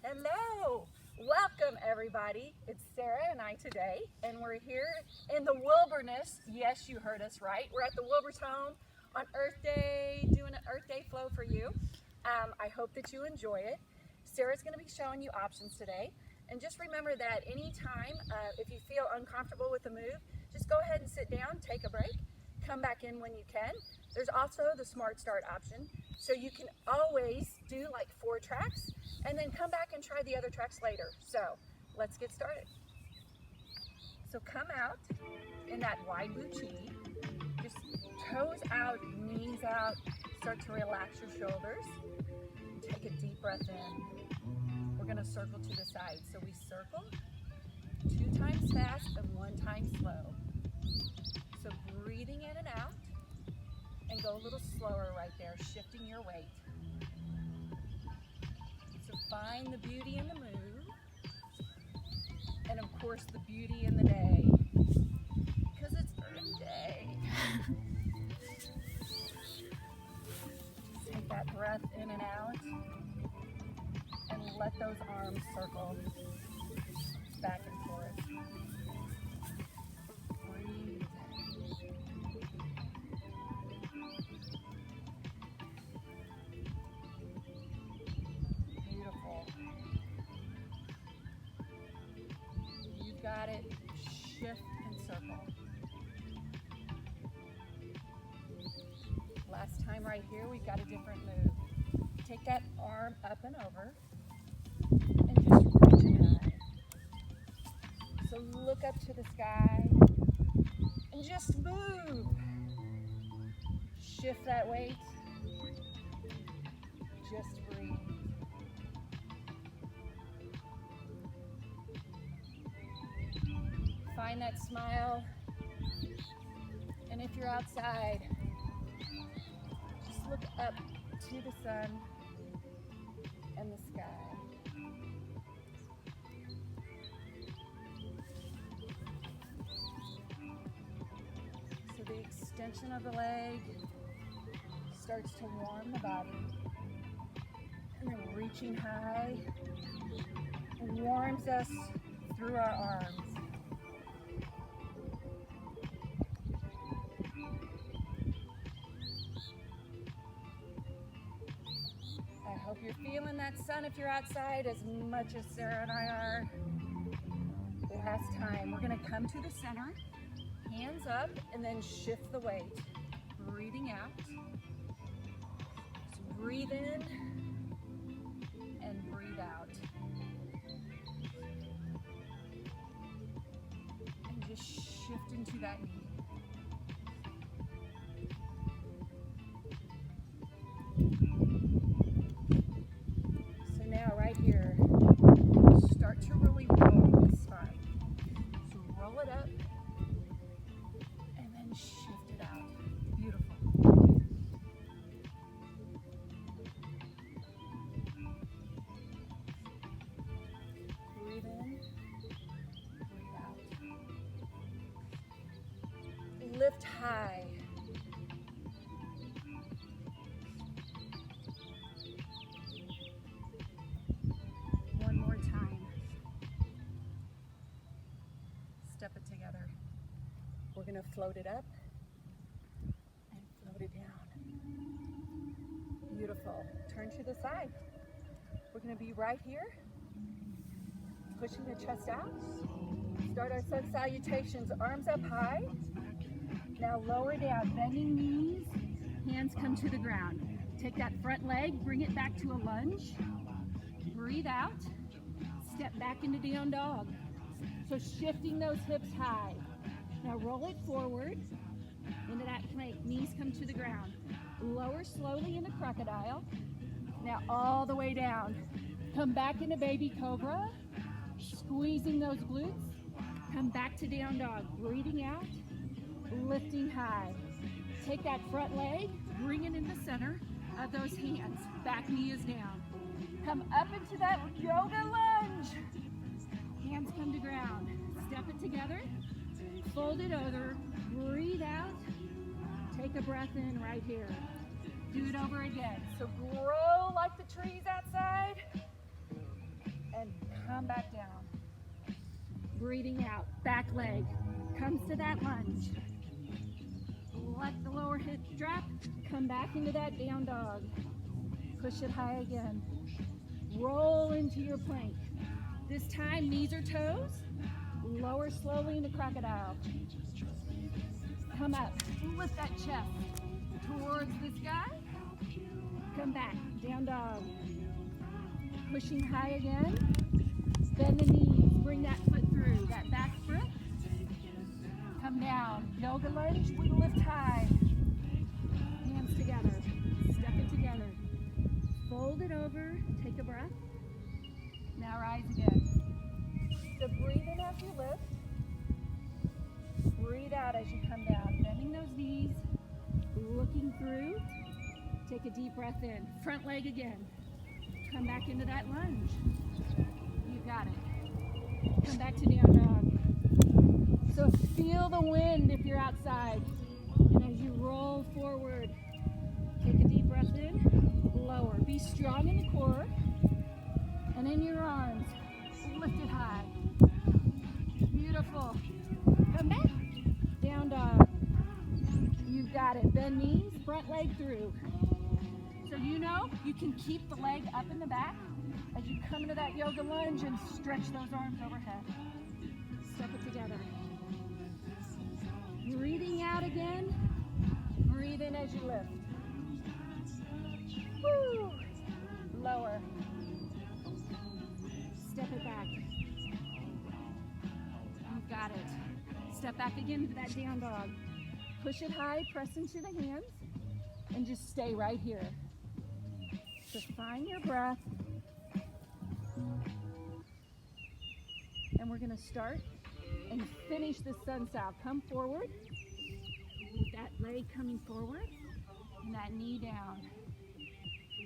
Hello, welcome everybody. It's Sarah and I today, and we're here in the wilderness. Yes, you heard us right. We're at the Wilbur's home on Earth Day, doing an Earth Day flow for you. I hope that you enjoy it. Sarah's going to be showing you options today, and just remember that anytime, if you feel uncomfortable with the move, just go ahead and sit down, take a break, come back in when you can. There's also the Smart Start option, so you can always do like 4 tracks and then come back and try the other tracks later. So let's get started. So come out in that wide boot chi, just toes out, knees out, start to relax your shoulders. Take a deep breath in. We're gonna circle to the side. So we circle 2 times fast and 1 time slow. So breathing in and out, and go a little slower right there, shifting your weight. So find the beauty in the move, and of course the beauty in the day, because it's Earth Day. Just take that breath in and out, and let those arms circle back and forth. Breathe. Beautiful. You got it. Shift and circle. Last time right here, we've got a different move. Take that arm up and over, and just reach it high. So look up to the sky, and just move. Shift that weight. Just breathe. Find that smile, and if you're outside, just look up to the sun and the sky. So the extension of the leg starts to warm the body, and then reaching high warms us through our arms. I hope you're feeling that sun if you're outside as much as Sarah and I are. Last time, we're gonna come to the center, hands up, and then shift the weight. Breathing out. So breathe in and breathe out. And just shift into that knee. So now right here, start to really roll the spine. So roll it up and then shift it out. Beautiful. Breathe in, breathe out. Lift high. One more time. Step it together. We're going to float it up and float it down. Beautiful. Turn to the side. We're going to be right here, pushing the chest out. Start our sun salutations, arms up high. Now lower down, bending knees, hands come to the ground. Take that front leg, bring it back to a lunge. Breathe out, step back into down dog. So shifting those hips high. Now roll it forward into that plank, knees come to the ground. Lower slowly into crocodile. Now all the way down. Come back into baby cobra, squeezing those glutes. Come back to down dog, breathing out, lifting high. Take that front leg, bring it in the center of those hands. Back knee is down. Come up into that yoga lunge. Hands come to ground. Step it together, fold it over, breathe out, take a breath in right here. Do it over again. So grow like the trees outside. come back down. Breathing out, back leg comes to that lunge. Let the lower hip drop, come back into that down dog. Push it high again. Roll into your plank. This time, knees or toes. Lower slowly into crocodile. Come up, lift that chest towards the sky. Come back, down dog. Pushing high again. Bend the knees, bring that foot through, that back foot. Come down, yoga lunge, we lift high. Hands together, step it together. Fold it over, take a breath. Now rise again. So breathe in as you lift. Breathe out as you come down, bending those knees, looking through. Take a deep breath in. Front leg again. Come back into that lunge. You got it. Come back to down dog. So feel the wind if you're outside. And as you roll forward, take a deep breath in, lower. Be strong in the core and in your arms. Lift it high. Beautiful. Come back. Down dog. You've got it. Bend knees, front leg through. So you know you can keep the leg up in the back as you come into that yoga lunge and stretch those arms overhead. Step it together. Breathing out again. Breathe in as you lift. Woo! Lower. Step it back. You've got it. Step back again to that down dog. Push it high, press into the hands, and just stay right here. So find your breath. And we're gonna start and finish the sun sow. Come forward, with that leg coming forward, and that knee down.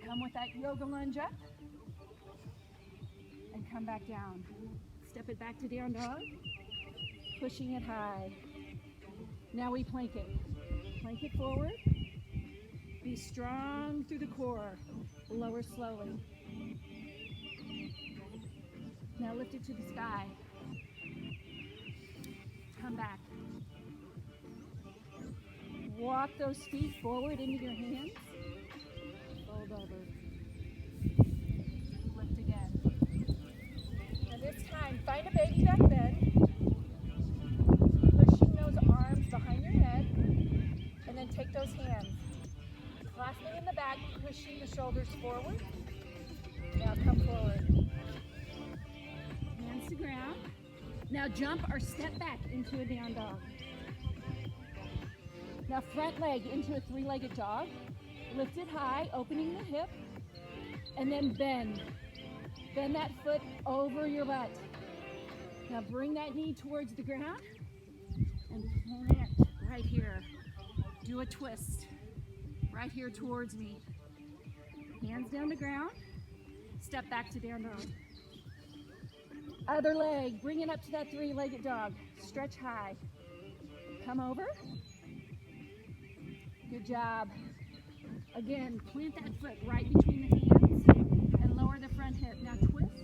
Come with that yoga lunge up, and come back down. Step it back to down dog, pushing it high. Now we plank it. Plank it forward. Be strong through the core. Lower slowly. Now lift it to the sky. Come back. Walk those feet forward into your hands. Fold over. Lift again. And this time, find a baby back bend. Pushing those arms behind your head. And then take those hands. Clasping in the back, pushing the shoulders forward. Now come forward. Hands to ground. Now jump or step back into a down dog. Now front leg into a three-legged dog. Lift it high, opening the hip, and then bend. Bend that foot over your butt. Now bring that knee towards the ground and plant right here. Do a twist right here towards me. Hands down to ground. Step back to down dog. Other leg, bring it up to that three-legged dog. Stretch high. Come over. Good job. Again, plant that foot right between the hands and lower the front hip. Now twist.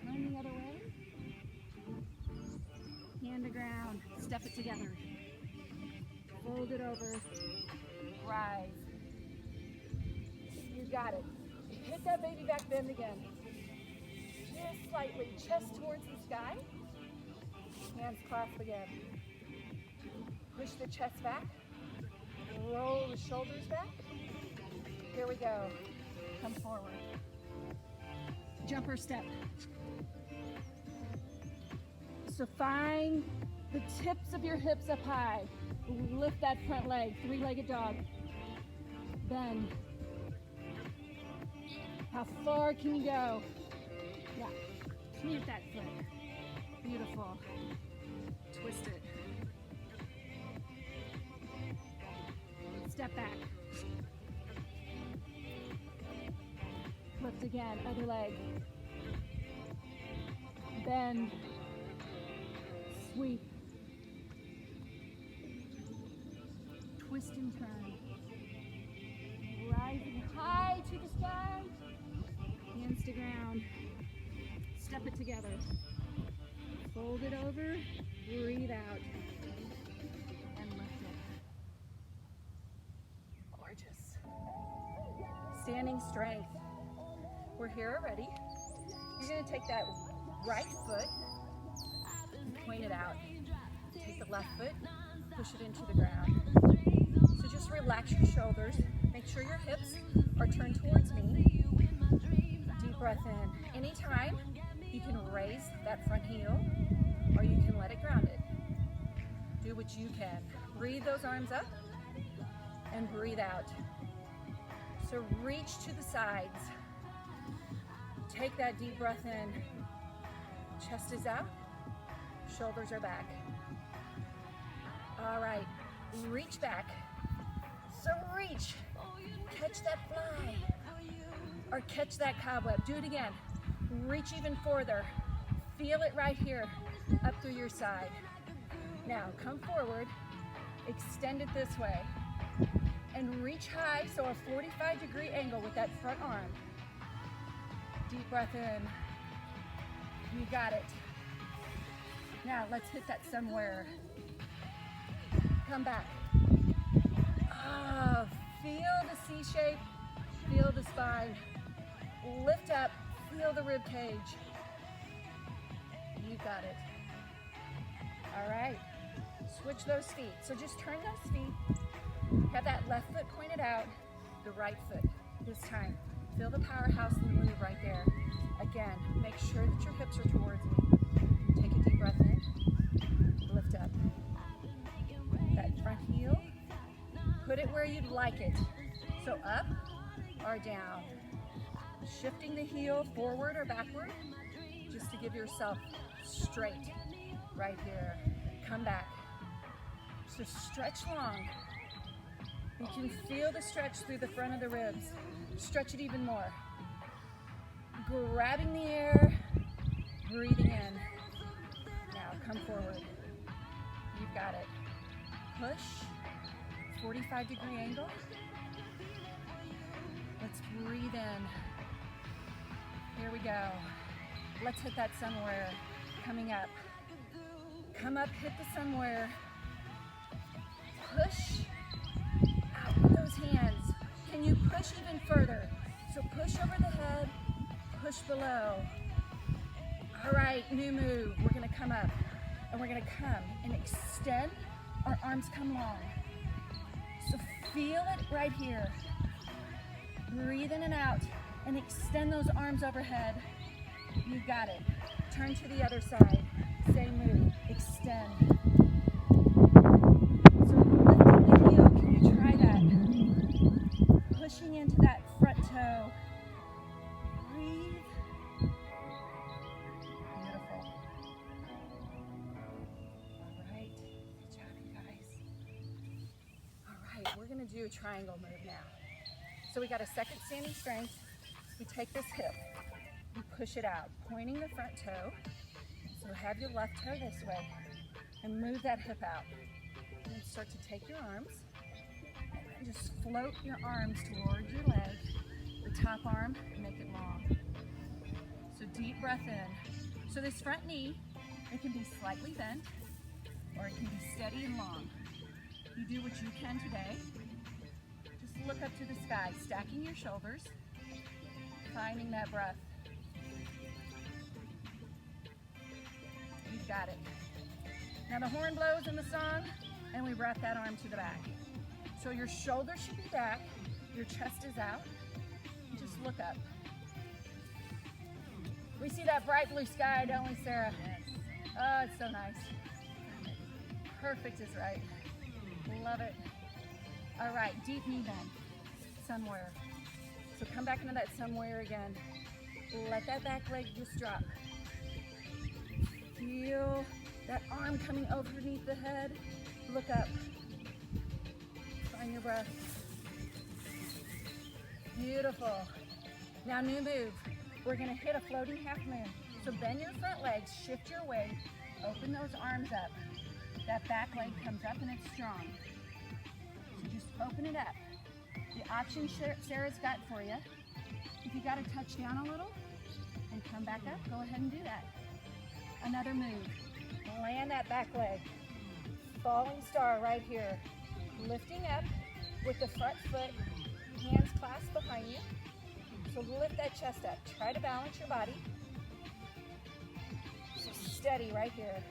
Turn the other way. Hand to ground. Step it together. Fold it over. Rise. You got it. Hit that baby back bend again. Just slightly. Chest towards the sky. Hands clasp again. Push the chest back. Roll the shoulders back. Here we go. Come forward. Jumper step. So find the tips of your hips up high. Lift that front leg, three-legged dog. Bend. How far can you go? Yeah, plant that foot. Beautiful. Twist it. Step back. Lift again, other leg. Bend. Sweep. Twist and turn. Rising high to the sky. Hands to ground. Step step it together. Fold it over, breathe out, and lift it. Gorgeous. Standing strength. We're here already. You're gonna take that right foot and point it out. Take the left foot, push it into the ground. So just relax your shoulders. Make sure your hips are turned towards me. Deep breath in. Anytime, you can raise that front heel or you can let it ground it. Do what you can. Breathe those arms up and breathe out. So reach to the sides. Take that deep breath in. Chest is out, shoulders are back. All right, reach back. So reach, catch that fly, or catch that cobweb. Do it again. Reach even further. Feel it right here, up through your side. Now, come forward, extend it this way, and reach high, so a 45-degree angle with that front arm. Deep breath in. You got it. Now, let's hit that somewhere. Come back. Oh, feel the C shape, feel the spine. Lift up, feel the rib cage. You got it. All right, switch those feet. So just turn those feet. Have that left foot pointed out, the right foot this time. Feel the powerhouse in the move right there. Again, make sure that your hips are towards me. Take a deep breath in, lift up. That front heel, put it where you'd like it. So up or down. Shifting the heel forward or backward, just to give yourself straight right here. Come back. So stretch long. You can feel the stretch through the front of the ribs. Stretch it even more. Grabbing the air, breathing in. Now come forward. You've got it. Push, 45-degree angle. Let's breathe in. Here we go. Let's hit that somewhere. Coming up. Come up, hit the somewhere. Push out with those hands. Can you push even further? So push over the head, push below. All right, new move. We're gonna come up and we're gonna come and extend. Our arms come long. So feel it right here. Breathe in and out and extend those arms overhead. You got it. Turn to the other side. Same move. Extend. So lifting the heel, can you try that? Pushing into that front toe. Breathe. Beautiful. All right. Good job, you guys. All right, we're going to do a triangle move now. So we got a second standing strength. We take this hip. You push it out, pointing the front toe. So have your left toe this way and move that hip out. And then start to take your arms and just float your arms towards your leg. The top arm, make it long. So deep breath in. So this front knee, it can be slightly bent or it can be steady and long. You do what you can today. Just look up to the sky, stacking your shoulders, finding that breath. You've got it. Now the horn blows in the song, and we wrap that arm to the back. So your shoulders should be back, your chest is out, and just look up. We see that bright blue sky, don't we, Sarah? Yes. Oh, it's so nice. Perfect is right. Love it. All right, deep knee bend, somewhere. So come back into that somewhere again. Let that back leg just drop. Feel that arm coming underneath the head. Look up. Find your breath. Beautiful. Now new move. We're gonna hit a floating half moon. So bend your front legs, shift your weight, open those arms up. That back leg comes up and it's strong. So just open it up. The option Sarah's got for you, if you gotta touch down a little, and come back up. Go ahead and do that. Another move. Land that back leg. Falling star right here. Lifting up with the front foot, hands clasped behind you. So lift that chest up. Try to balance your body. So steady right here.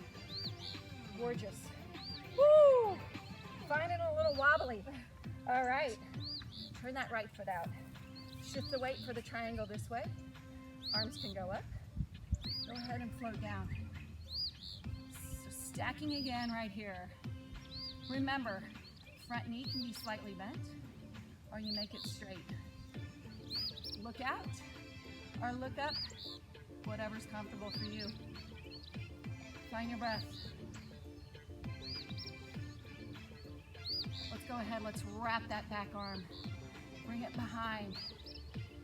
Gorgeous. Woo! Finding a little wobbly. All right. Turn that right foot out. Shift the weight for the triangle this way. Arms can go up. Go ahead and float down. So stacking again right here. Remember, front knee can be slightly bent, or you make it straight. Look out, or look up, whatever's comfortable for you. Find your breath. Let's go ahead, let's wrap that back arm. Bring it behind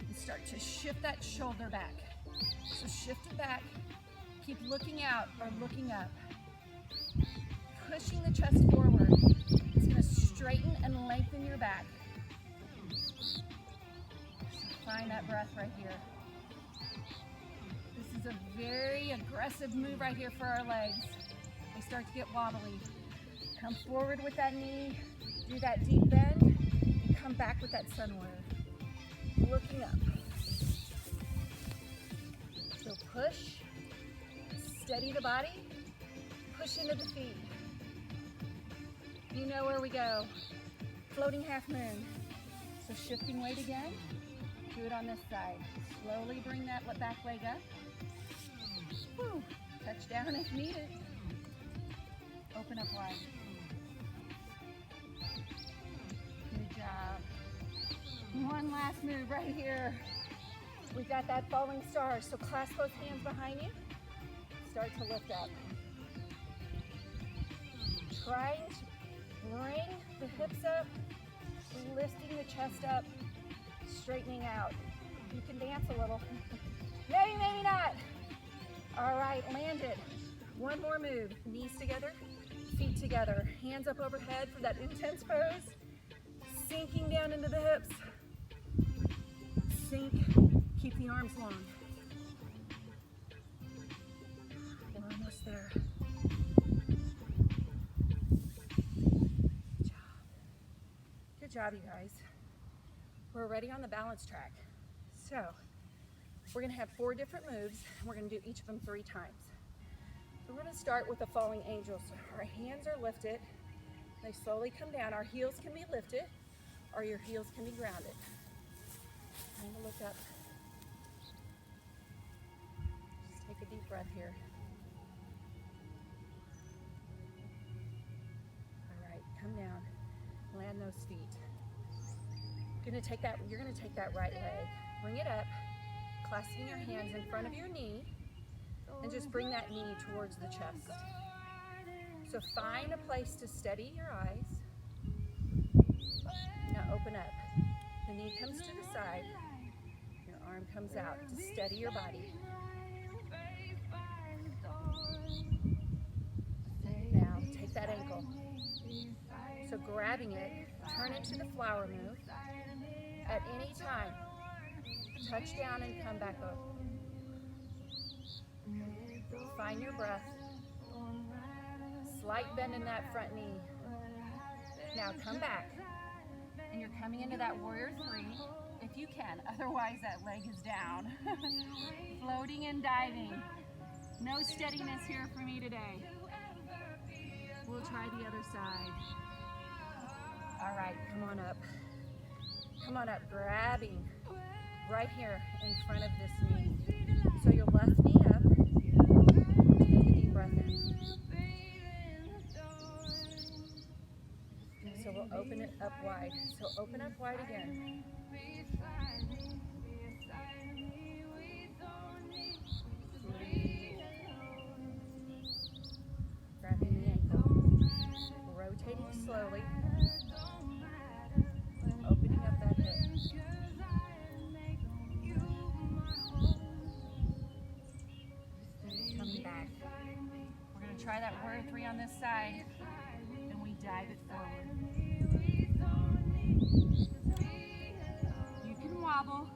and start to shift that shoulder back. So shift it back, keep looking out or looking up. Pushing the chest forward. It's gonna straighten and lengthen your back. So find that breath right here. This is a very aggressive move right here for our legs. They start to get wobbly. Come forward with that knee, do that deep bend, and come back with that sun warrior. Looking up. So push, steady the body, push into the feet. You know where we go. Floating half moon. So shifting weight again. Do it on this side. Slowly bring that back leg up. Woo. Touch down if needed. Open up wide. Good job. One last move right here. We got that falling star. So clasp both hands behind you. Start to lift up. Trying to bring the hips up, lifting the chest up, straightening out. You can dance a little. Maybe, maybe not. All right, land it. One more move. Knees together, feet together. Hands up overhead for that intense pose. Sinking down into the hips. Sink. Keep the arms long. We're almost there. Good job, you guys. We're already on the balance track. So we're gonna have 4 different moves, and we're gonna do each of them 3 times. So we're gonna start with the falling angel. So our hands are lifted. They slowly come down. Our heels can be lifted, or your heels can be grounded. I'm gonna look up. Just take a deep breath here. All right, come down. Land those feet. You're gonna take that right leg, bring it up, clasping your hands in front of your knee, and just bring that knee towards the chest. So find a place to steady your eyes. Now open up. The knee comes to the side. Your arm comes out to steady your body. Now take that ankle. So grabbing it, turn it to the flower move. At any time, touch down and come back up. Find your breath. Slight bend in that front knee. Now come back. And you're coming into that warrior 3, if you can. Otherwise, that leg is down. Floating and diving. No steadiness here for me today. We'll try the other side. All right, come on up. Come on up, grabbing right here in front of this knee. So your left knee up. Take a deep breath in. So we'll open it up wide. So open up wide again. Grabbing the ankle. Rotating slowly. Opening up that hip. Coming back. We're going to try that warrior 3 on this side, and we dive it forward. You can wobble.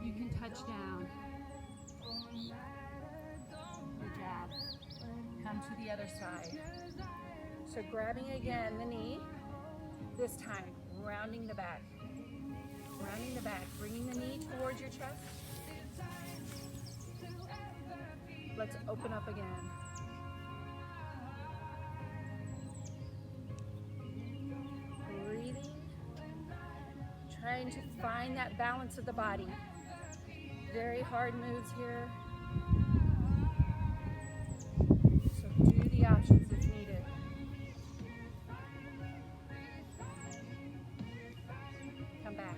You can touch down. the other side. So grabbing again the knee, this time rounding the back. Rounding the back, bringing the knee towards your chest. Let's open up again. Breathing, trying to find that balance of the body. Very hard moves here. So do the options if needed. Come back.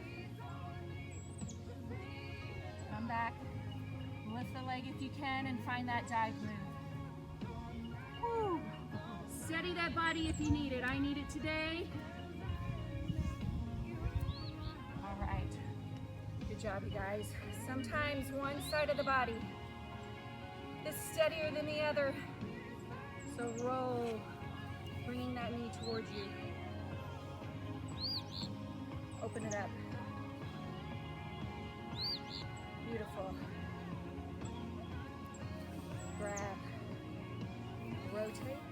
Come back. Lift the leg if you can and find that dive move. Woo. Steady that body if you need it. I need it today. All right. Good job, you guys. Sometimes one side of the body is steadier than the other. So roll, bringing that knee towards you. Open it up. Beautiful. Grab, rotate.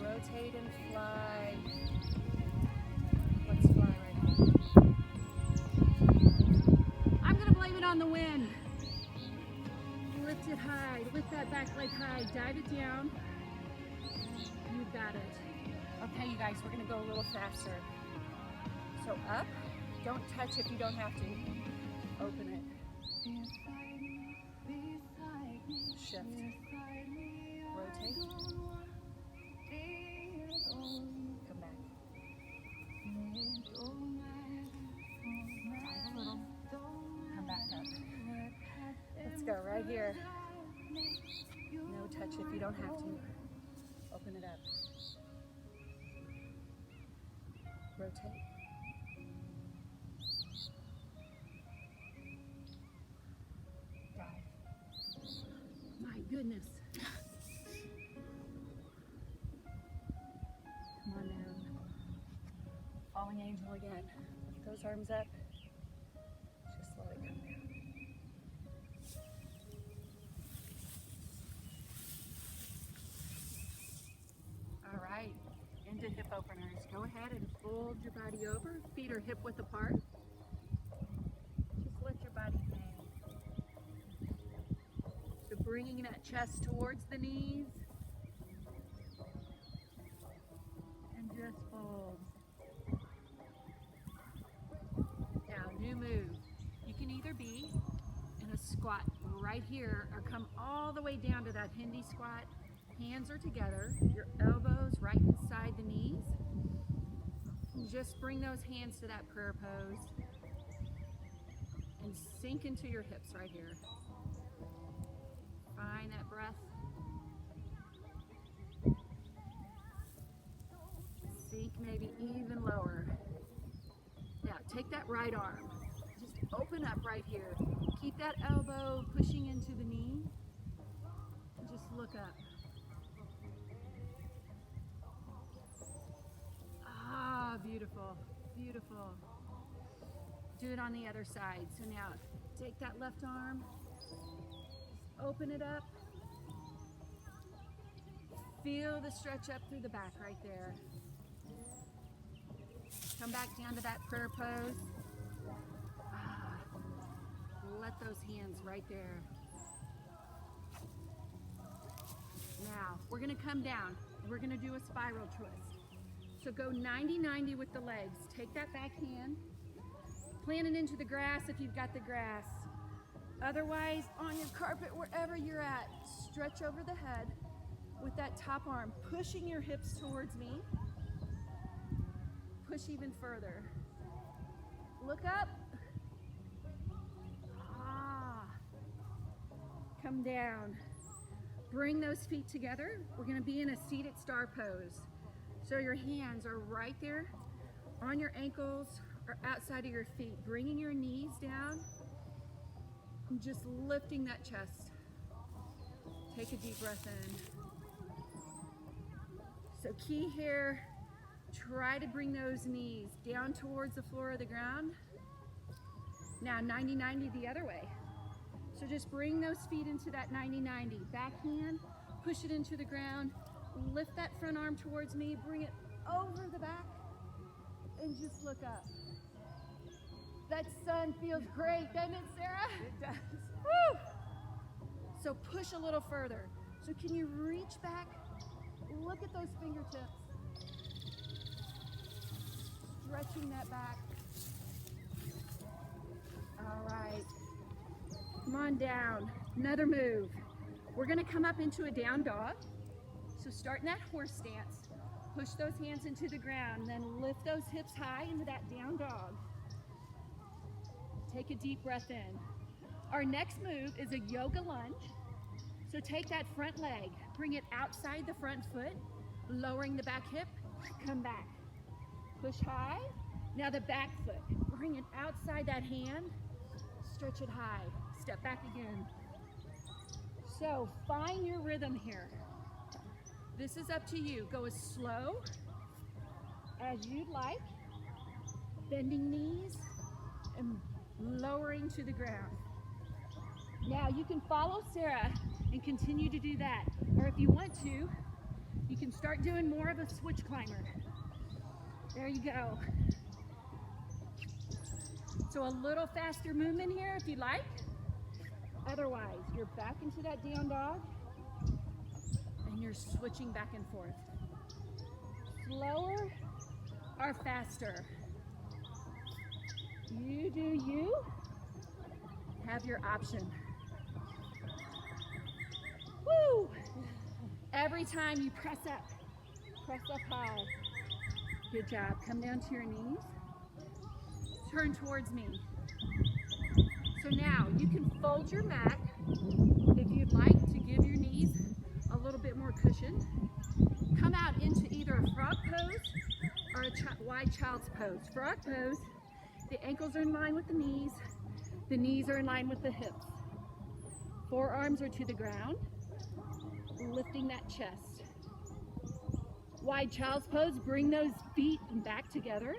Rotate and fly. Let's fly right now. I'm gonna blame it on the wind. Lift it high, lift that back leg high, dive it down. You got it. Okay, you guys, we're gonna go a little faster. So up, don't touch if you don't have to. Open it. Shift. Rotate. Come back. Dive a little. Come back up. Let's go right here. No touch if you don't have to. Open it up. Rotate. My goodness. Come on down. Falling angel again. Lift those arms up. Just let it come down. All right. Into hip openers. Go ahead and fold your body over. Feet are hip width apart. Just let your body hang. So bringing that chest towards the knees. And just fold. Now, new move. You can either be in a squat right here or come all the way down to that Hindi squat. Hands are together, your elbows right inside the knees. And just bring those hands to that prayer pose and sink into your hips right here. Find that breath. Sink maybe even lower. Now take that right arm. Just open up right here. Keep that elbow pushing into the knee. And just look up. Ah, beautiful, beautiful. Do it on the other side. So now take that left arm, open it up. Feel the stretch up through the back right there. Come back down to that prayer pose. Ah, let those hands right there. Now, we're gonna come down. We're gonna do a spiral twist. So go 90-90 with the legs. Take that back hand, plant it into the grass if you've got the grass. Otherwise, on your carpet, wherever you're at, stretch over the head with that top arm, pushing your hips towards me. Push even further. Look up. Ah. Come down. Bring those feet together. We're gonna be in a seated star pose. So your hands are right there on your ankles or outside of your feet, bringing your knees down and just lifting that chest. Take a deep breath in. So key here, try to bring those knees down towards the floor of the ground. Now 90-90 the other way. So just bring those feet into that 90-90. Backhand, push it into the ground, lift that front arm towards me, bring it over the back, and just look up. That sun feels great, doesn't it, Sarah? It does. Woo! So push a little further. So can you reach back? Look at those fingertips. Stretching that back. All right. Come on down. Another move. We're going to come up into a down dog. So start in that horse stance. Push those hands into the ground, then lift those hips high into that down dog. Take a deep breath in. Our next move is a yoga lunge. So take that front leg, bring it outside the front foot, lowering the back hip, come back. Push high. Now the back foot, bring it outside that hand, stretch it high, step back again. So find your rhythm here. This is up to you. Go as slow as you'd like, bending knees and lowering to the ground. Now you can follow Sarah and continue to do that. Or if you want to, you can start doing more of a switch climber. There you go. So a little faster movement here if you like. Otherwise, you're back into that down dog and you're switching back and forth. Slower or faster. You do you. Have your option. Woo! Every time you press up high. Good job. Come down to your knees. Turn towards me. So now you can fold your mat if you'd like to give your knees a little bit more cushion. Come out into either a frog pose or a wide child's pose. Frog pose, the ankles are in line with the knees are in line with the hips. Forearms are to the ground, lifting that chest. Wide child's pose, bring those feet back together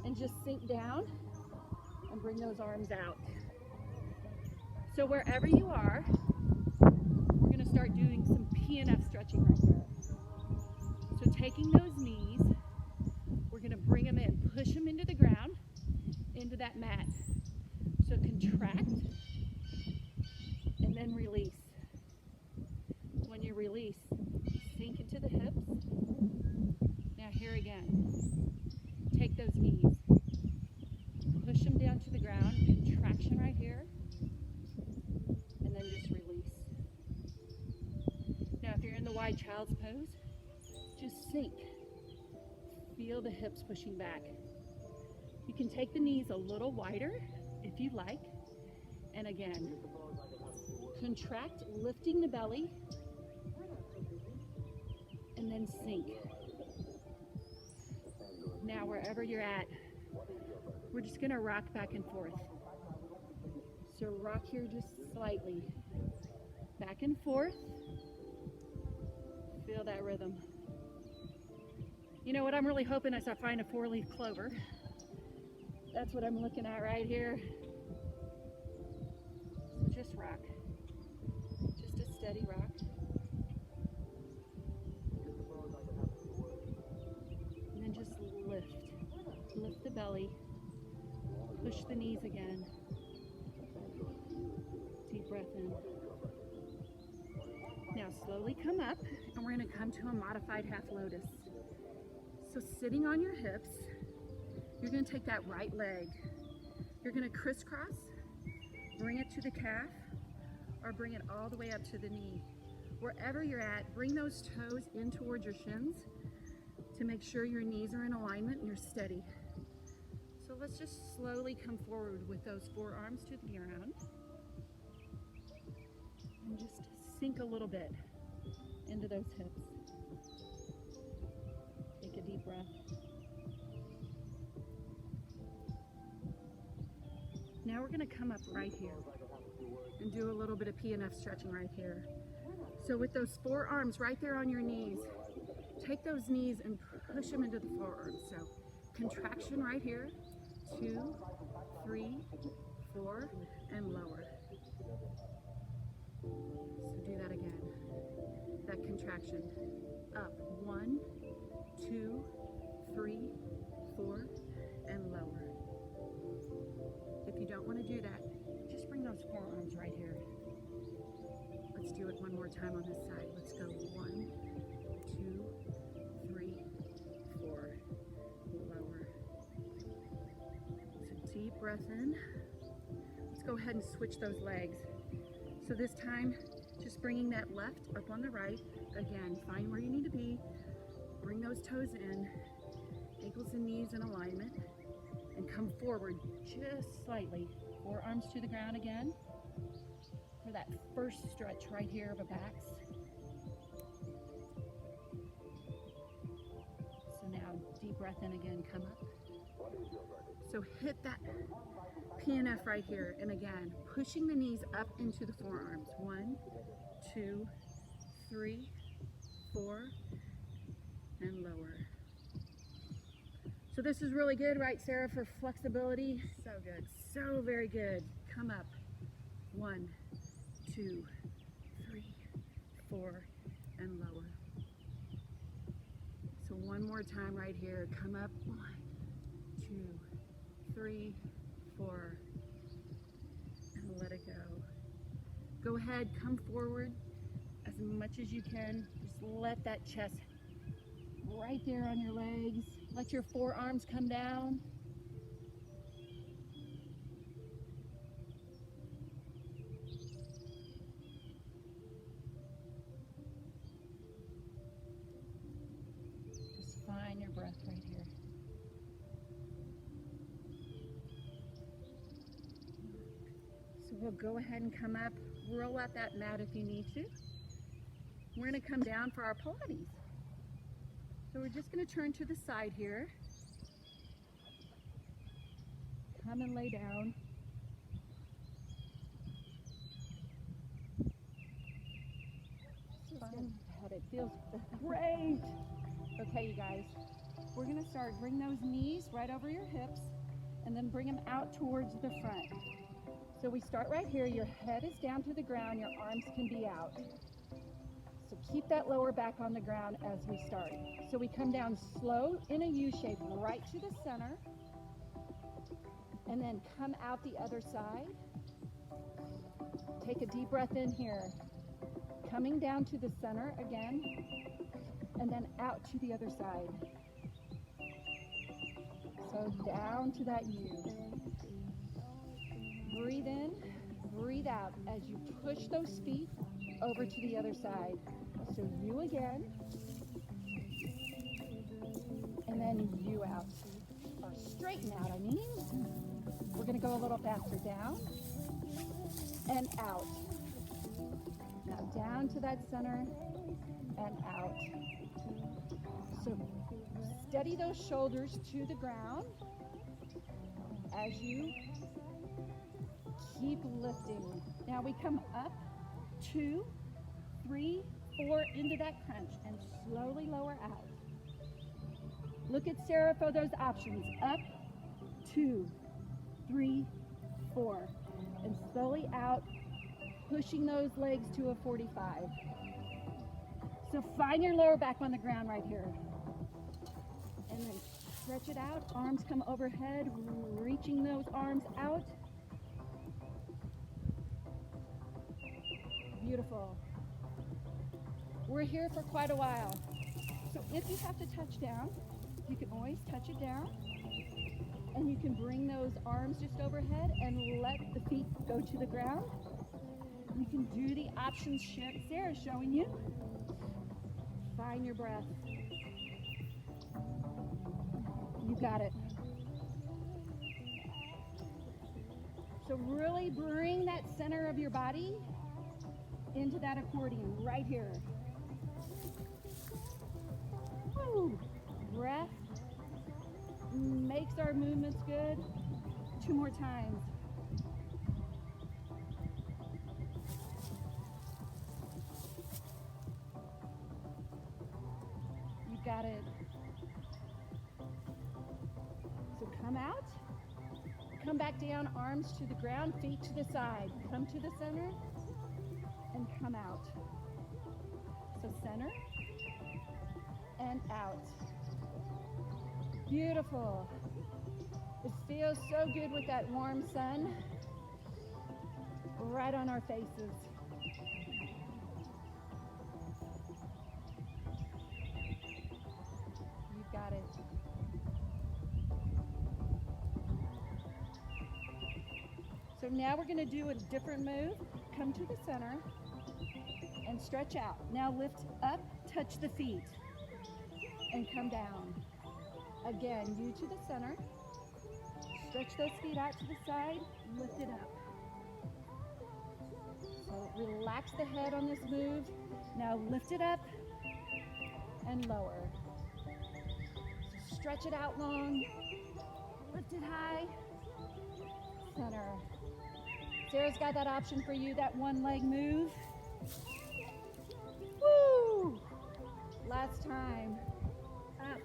and just sink down and bring those arms out. So wherever you are, we're going to start doing some PNF stretching right here. So taking those knees, we're going to bring them in, push them into the ground, into that mat. So contract and then release. When you release, sink into the hips. Now here again, take those knees, push them down to the ground, contraction right here, and then just release. Now if you're in the wide child's pose, just sink. Feel the hips pushing back. You can take the knees a little wider if you like, and again, contract, lifting the belly, and then sink. Now wherever you're at, we're just gonna rock back and forth. So rock here just slightly. Back and forth. Feel that rhythm. You know what I'm really hoping is I find a 4-leaf clover. That's what I'm looking at right here. So just rock. Just a steady rock. And then just lift. Lift the belly. Push the knees again. Deep breath in. Now slowly come up and we're going to come to a modified half lotus. So sitting on your hips, you're going to take that right leg. You're going to crisscross, bring it to the calf, or bring it all the way up to the knee. Wherever you're at, bring those toes in towards your shins to make sure your knees are in alignment and you're steady. So let's just slowly come forward with those forearms to the ground. And just sink a little bit into those hips. Take a deep breath. Now we're going to come up right here and do a little bit of PNF stretching right here. So with those forearms right there on your knees, take those knees and push them into the forearms. So contraction right here, 2, 3, 4, and lower. So do that again. That contraction. Up. 1, 2, 3, 4, and lower. If you don't want to do that, just bring those forearms right here. Let's do it one more time on this side. Let's go. 1, 2, 3, 4, lower. So deep breath in. Let's go ahead and switch those legs. So this time, just bringing that left up on the right. Again, find where you need to be. Bring those toes in, ankles and knees in alignment, and come forward just slightly. Forearms to the ground again for that first stretch right here of the backs. So now deep breath in again, come up. So hit that PNF right here, and again, pushing the knees up into the forearms. 1, 2, 3, 4, and lower. So this is really good, right, Sarah, for flexibility? So good. So very good. Come up. 1, 2, 3, 4, and lower. So one more time right here. Come up. 1, 2, 3, 4, and let it go. Go ahead, come forward as much as you can. Just let that chest right there on your legs. Let your forearms come down. Just find your breath right here. So we'll go ahead and come up, roll out that mat if you need to. We're going to come down for our Pilates. So we're just going to turn to the side here. Come and lay down. It feels great. Okay, you guys, we're going to start. Bring those knees right over your hips and then bring them out towards the front. So we start right here. Your head is down to the ground. Your arms can be out. So keep that lower back on the ground as we start. So we come down slow in a U shape right to the center. And then come out the other side. Take a deep breath in here. Coming down to the center again. And then out to the other side. So down to that U. Breathe in, breathe out as you push those feet over to the other side. So U again. And then U out. Or straighten out, I mean. We're going to go a little faster. Down and out. Now down to that center and out. So steady those shoulders to the ground as you keep lifting. Now we come up, 2, 3, 4 into that crunch and slowly lower out. Look at Sarah for those options. Up, 2, 3, 4, and slowly out, pushing those legs to a 45. So find your lower back on the ground right here. And then stretch it out. Arms come overhead, reaching those arms out. Beautiful. We're here for quite a while. So if you have to touch down, you can always touch it down. And you can bring those arms just overhead and let the feet go to the ground. You can do the options Sarah's showing you. Find your breath. You got it. So really bring that center of your body into that accordion right here. Woo. Breath makes our movements good. 2 more times. You got it. So come out, come back down, arms to the ground, feet to the side. Come to the center and come out. So center and out. Beautiful. It feels so good with that warm sun right on our faces. You've got it. So now we're going to do a different move. Come to the center and stretch out. Now lift up, touch the feet, and come down. Again, you to the center. Stretch those feet out to the side, lift it up. So relax the head on this move. Now lift it up and lower. So stretch it out long, lift it high, center. Sarah's got that option for you, that one leg move. Woo! Last time. Up.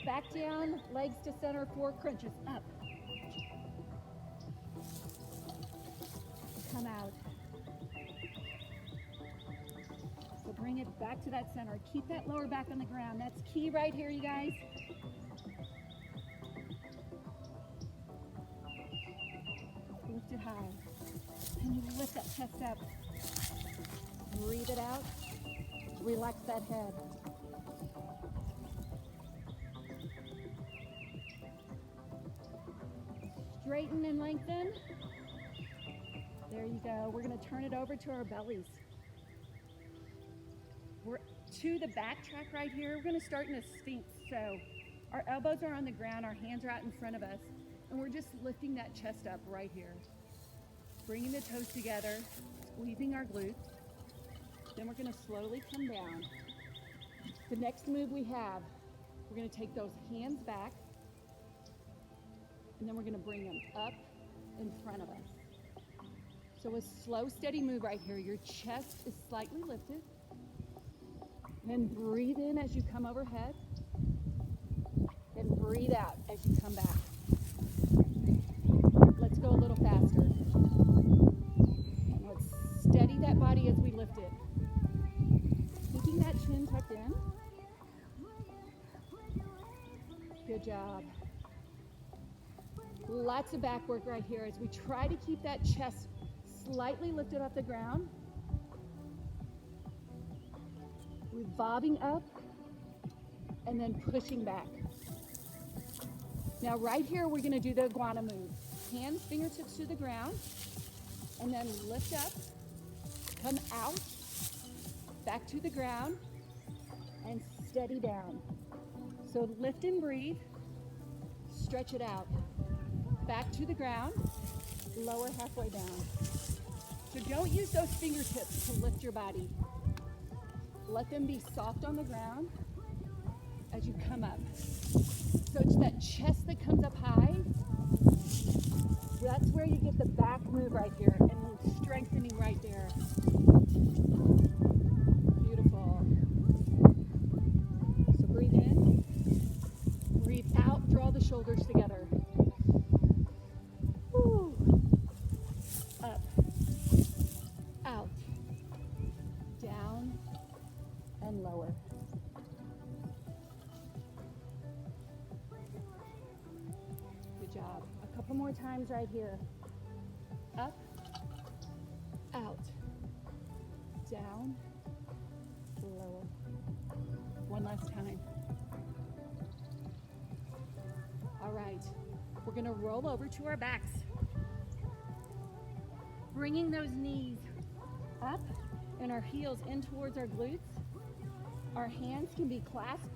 Back down, legs to center, 4 crunches. Up. Come out. So bring it back to that center. Keep that lower back on the ground. That's key right here, you guys. Lift it high. And you lift that chest up. Breathe it out. Relax that head. Straighten and lengthen. There you go. We're going to turn it over to our bellies. We're to the back track right here. We're going to start in a sphinx. So our elbows are on the ground, our hands are out in front of us, and we're just lifting that chest up right here. Bringing the toes together, squeezing our glutes. Then we're going to slowly come down. The next move we have, we're going to take those hands back, and then we're going to bring them up in front of us. So a slow, steady move right here. Your chest is slightly lifted. Then breathe in as you come overhead. Then breathe out as you come back. Let's go a little faster. And let's steady that body as we lift it. Keeping that chin tucked in. Good job. Lots of back work right here as we try to keep that chest slightly lifted off the ground. We're bobbing up and then pushing back. Now right here, we're gonna do the iguana move. Hands, fingertips to the ground, and then lift up, come out, back to the ground, and steady down. So lift and breathe, stretch it out. Back to the ground, lower halfway down. So don't use those fingertips to lift your body. Let them be soft on the ground as you come up. So it's that chest that comes up high. That's where you get the back move right here and strengthening right there. Beautiful. So breathe in, breathe out, draw the shoulders together. Woo. Up, out, down, and lower. Good job. A couple more times right here. Up, out, down, lower. One last time. All right. We're going to roll over to our backs. Bringing those knees up and our heels in towards our glutes. Our hands can be clasped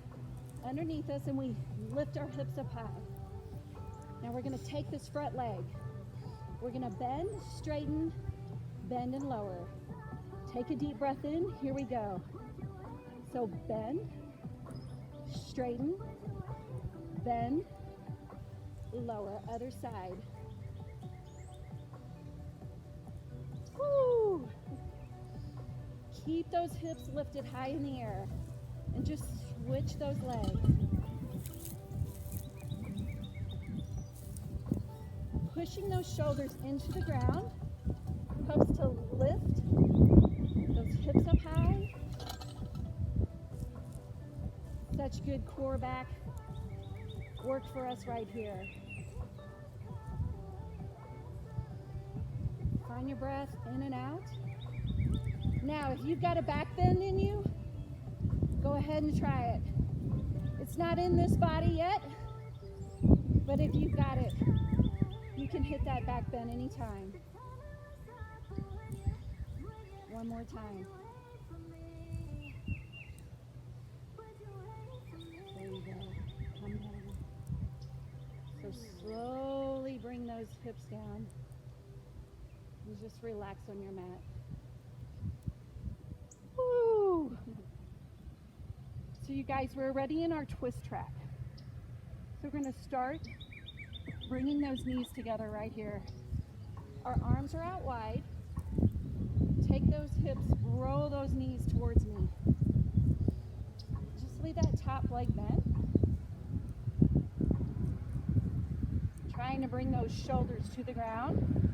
underneath us and we lift our hips up high. Now we're going to take this front leg. We're going to bend, straighten, bend and lower. Take a deep breath in. Here we go. So bend, straighten, bend, lower. Other side. Woo! Keep those hips lifted high in the air and just switch those legs. pushing those shoulders into the ground. Helps to lift those hips up high. Such good core back work for us right here. Find your breath in and out. Now, if you've got a back bend in you, go ahead and try it. It's not in this body yet, but if you've got it, you can hit that back bend anytime. One more time. There you go. Come down. So slowly bring those hips down and just relax on your mat. Woo! So you guys, we're already in our twist track. So we're going to start bringing those knees together right here. Our arms are out wide. Take those hips, roll those knees towards me. Just leave that top leg bent. Trying to bring those shoulders to the ground.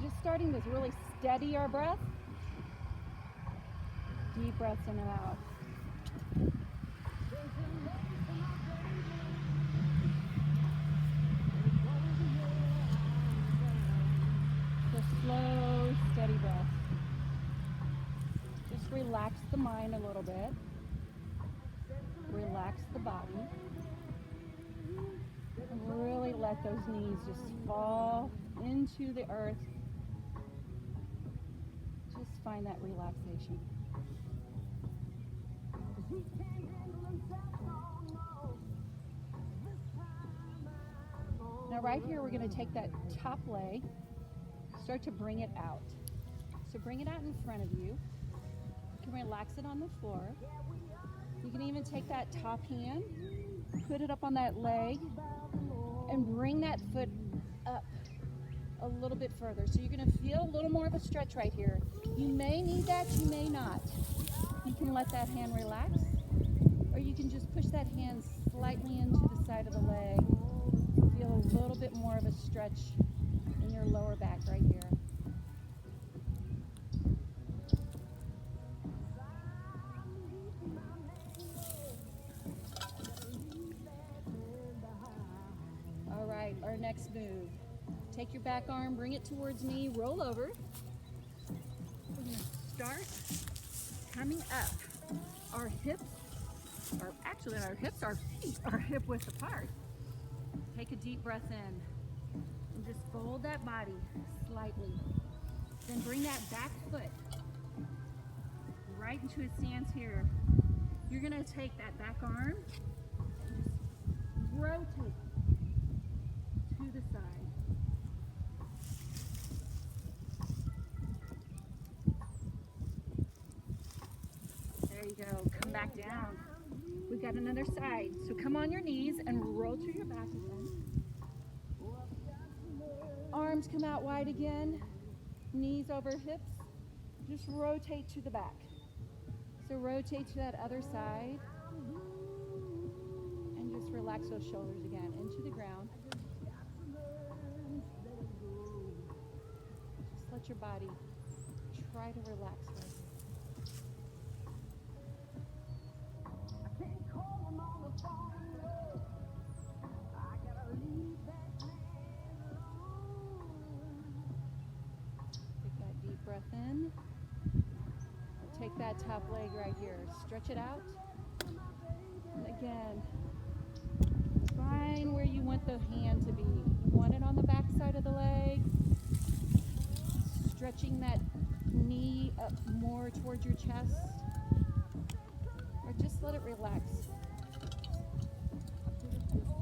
Just starting to really steady our breath. Deep breaths in and out. Slow, steady breath. Just relax the mind a little bit. Relax the body. And really let those knees just fall into the earth. Just find that relaxation. Now right here, we're going to take that top leg, start to bring it out. So bring it out in front of you. You can relax it on the floor. You can even take that top hand, put it up on that leg, and bring that foot up a little bit further. So you're going to feel a little more of a stretch right here. You may need that, you may not. You can let that hand relax, or you can just push that hand slightly into the side of the leg. Feel a little bit more of a stretch in your lower back right here. All right, our next move. Take your back arm, bring it towards me, roll over. We're going to start coming up. Our hips, or actually our hips, our feet are hip width apart. Take a deep breath in and just fold that body slightly. Then bring that back foot right into a stance here. You're going to take that back arm and just rotate to the side. There you go. Come back down. We've got another side. So come on your knees and roll to your back again. Arms come out wide again. Knees over hips. Just rotate to the back. So rotate to that other side. And just relax those shoulders again into the ground. Just let your body try to relax right here. Take that deep breath in. Take that top leg right here. Stretch it out. And again, find where you want the hand to be. You want it on the back side of the leg. Stretching that knee up more towards your chest. Or just let it relax.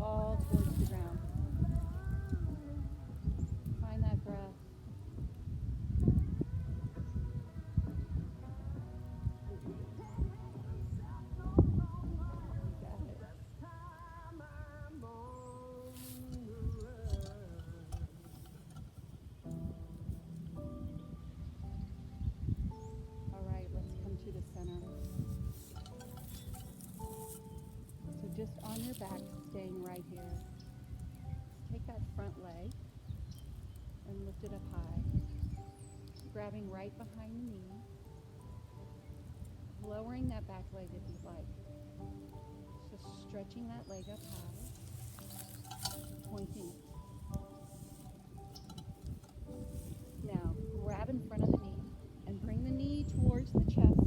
All towards the ground. Find that breath. Staying right here. Take that front leg and lift it up high. Grabbing right behind the knee. Lowering that back leg if you'd like. So stretching that leg up high. Pointing it. Now, grab in front of the knee and bring the knee towards the chest.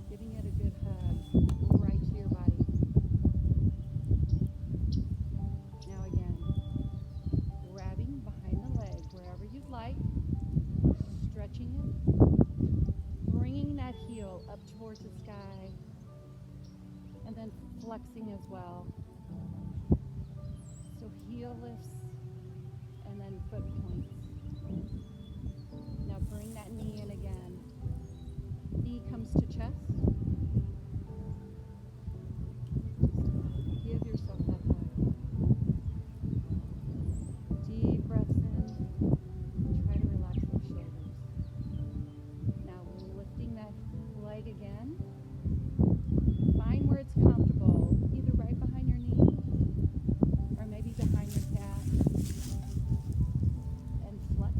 Giving it a good hug right to your body. Now again, grabbing behind the leg wherever you'd like, stretching it, bringing that heel up towards the sky, and then flexing as well. So heel lifts and then foot points. Now bring that knee in again. Knee comes to chest. Just give yourself that hug. Deep breaths in. Try to relax those shoulders. Now lifting that leg again. Find where it's comfortable, either right behind your knee or maybe behind your calf. And flex.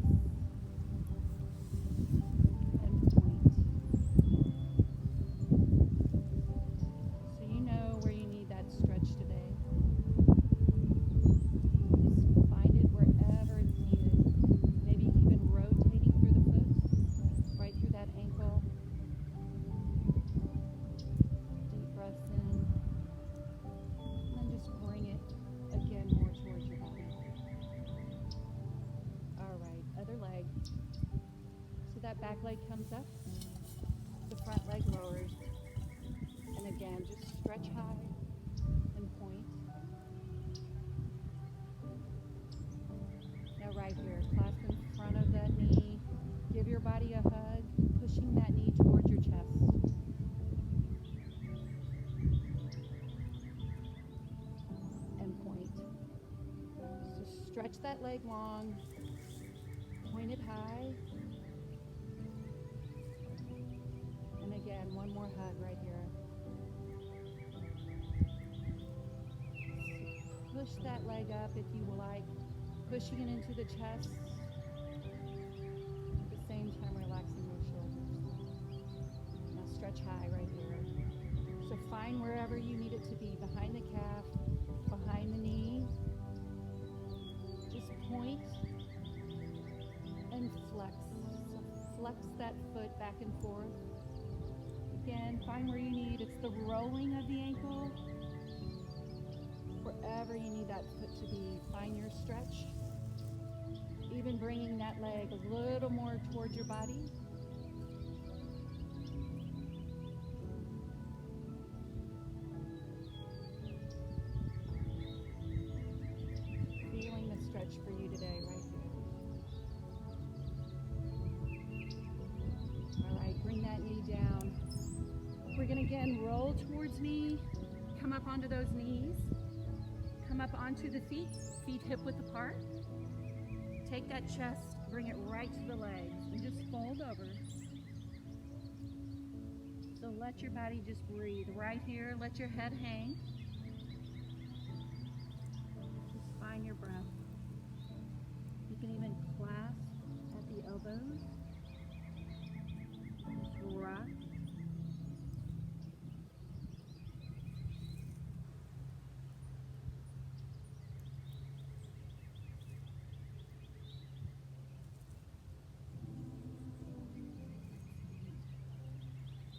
And point. So you know where you need that stretch today. Just find it wherever it's needed. Maybe even rotating through the foot, right through that ankle. Deep breaths in. And then just bring it again more towards your body. All right, other leg. So that back leg comes up, the front leg lowers. And again, just stretch high and point. Now right here, clasp in front of that knee. Give your body a hug, pushing that knee towards your chest. And point. So stretch that leg long, point it high. And again, one more hug right here. So push that leg up if you like, pushing it into the chest. At the same time, relaxing your shoulders. Now stretch high right here. So find wherever you need it to be, behind the calf, behind the knee. Just point and flex. So flex that foot back and forth. Again, find where you need. It's the rolling of the ankle. Wherever you need that foot to be, find your stretch. Even bringing that leg a little more towards your body. Feeling the stretch for you today, right here. All right, bring that knee down. We're gonna again roll towards me. Come up onto those knees. Come up onto the feet, feet hip width apart. Take that chest, bring it right to the legs, and just fold over. So let your body just breathe right here. Let your head hang. Just find your breath. You can even clasp at the elbows. Just rock.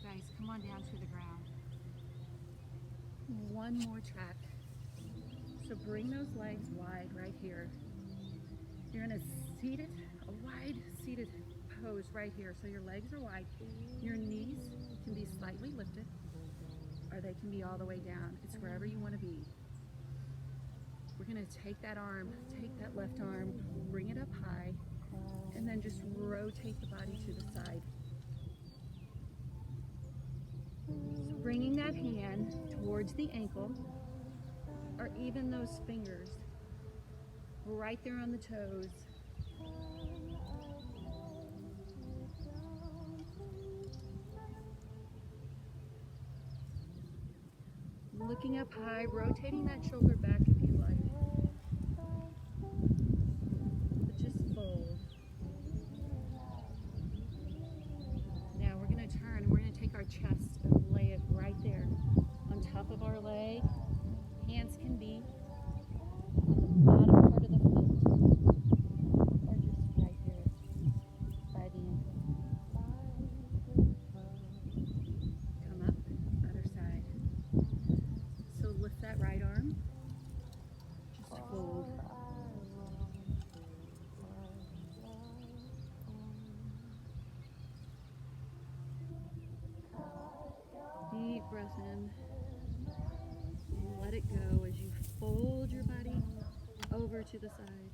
Guys, come on down to the ground. One more track. So bring those legs wide right here. You're in a wide seated pose right here. So your legs are wide. Your knees can be slightly lifted or they can be all the way down. It's wherever you want to be. We're going to take that arm, take that left arm, bring it up high, and then just rotate the body to the side. So bringing that hand towards the ankle, or even those fingers, right there on the toes. Looking up high, rotating that shoulder back if you like. But just fold. Now we're going to turn. We're going to take our chest and lay it right there on top of our leg. Hands can be on the bottom part of the foot or just right here by the ankle. Come up, other side. So lift that right arm. Just fold. Deep breath in. And let it go as you fold your body over to the side.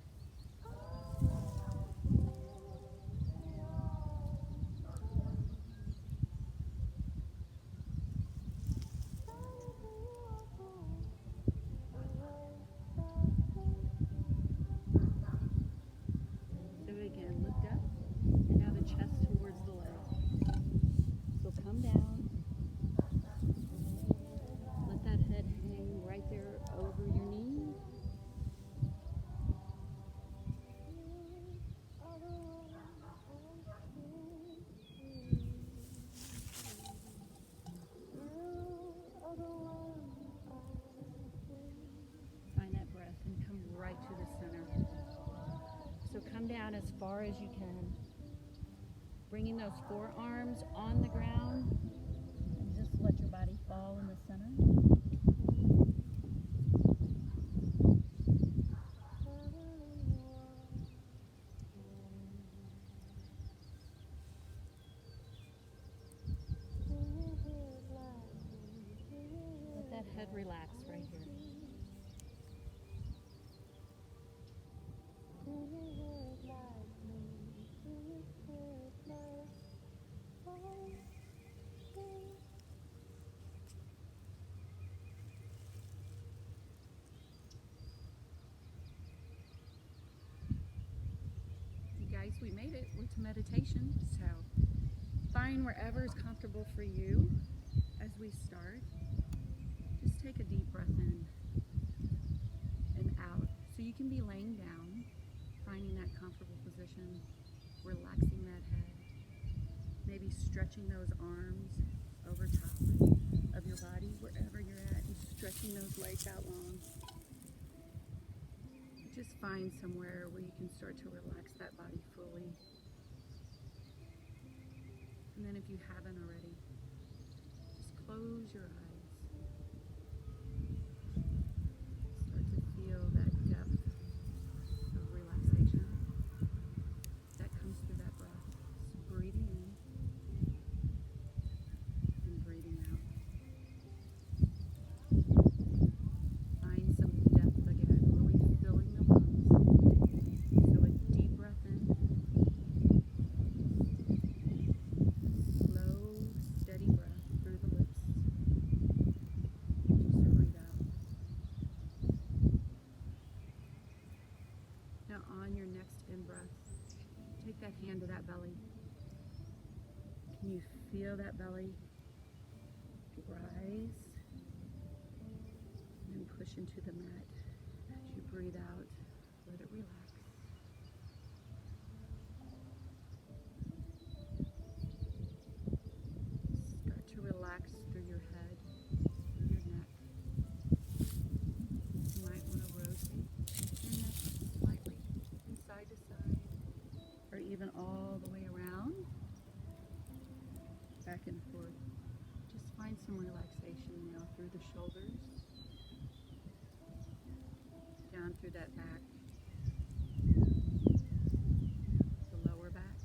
So again, lift up, and now the chest towards the leg. So come down. Let that head hang right there over your knee. Find that breath and come right to the center. So come down as far as you can. Bringing those forearms on the ground and just let your body fall in the center. Let that head relax right here. You guys, we made it with meditation, so find wherever is comfortable for you as we start. Just take a deep breath in and out. So you can be laying down, finding that comfortable position, relaxing that head, maybe stretching those arms over top of your body, wherever you're at, and stretching those legs out long. Just find somewhere where you can start to relax that body fully. And then if you haven't already, just close your eyes. Start to feel that depth of relaxation that comes through that breath. Just breathing in and breathing out. Find some depth again, really filling the lungs. So a deep breath in. Slow, steady breath through the lips. Just breathe out. Now on your next in-breath, take that hand to that belly. Can you feel that belly rise and push into the mat? As you breathe out, let it relax. Start to relax through your head, your neck. You might want to rotate your neck slightly from side to side, or even all the way around, back and forth. Just find some relaxation now through the shoulders, down through that back, the lower back,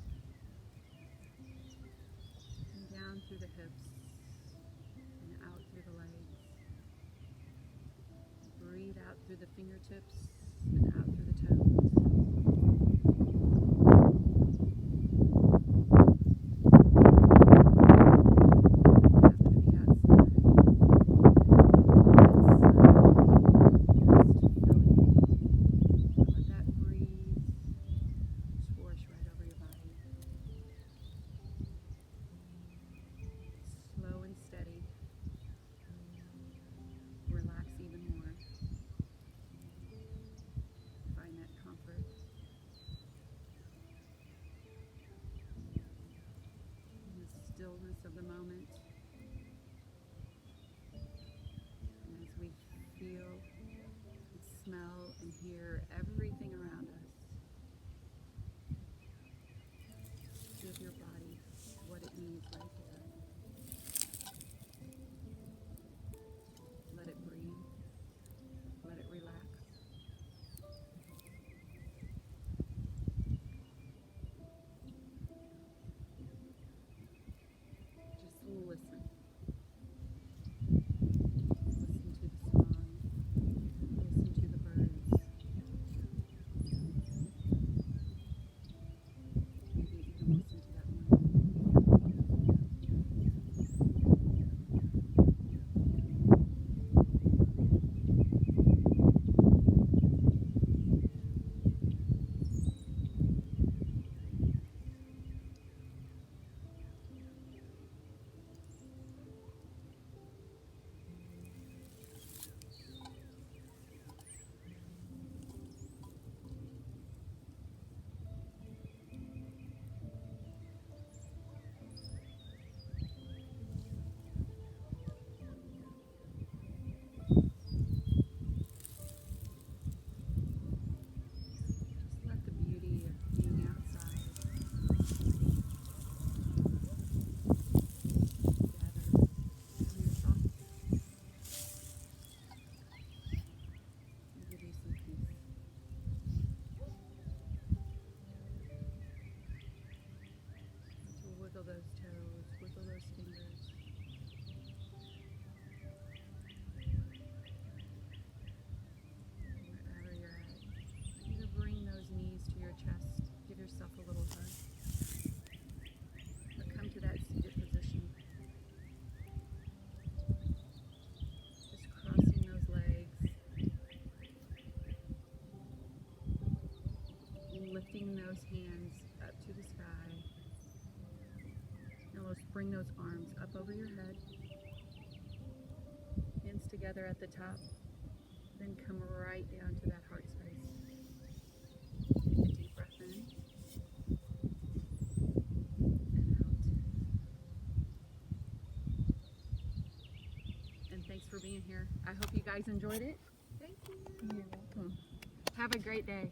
and down through the hips, and out through the legs. Breathe out through the fingertips and out through the toes. stillness of the moment. And as we feel and smell and hear everything around us, give your body what it needs right here. Let it breathe. Let it relax. Just listen. Listen to the song. Listen to the birds. Maybe even listen to that wind. Let the beauty of being outside gather in your thoughts and give you some peace. So wiggle those toes, wiggle those fingers. Wherever you're at, either bring those knees to your chest, give yourself a little hug, or come to that seated position. Just crossing those legs and lifting those hands up to the sky. Now let's bring those arms up over your head, hands together at the top, then come right down to that heart space. Take a deep breath in and out. And thanks for being here. I hope you guys enjoyed it. Thank you. You're welcome. Have a great day.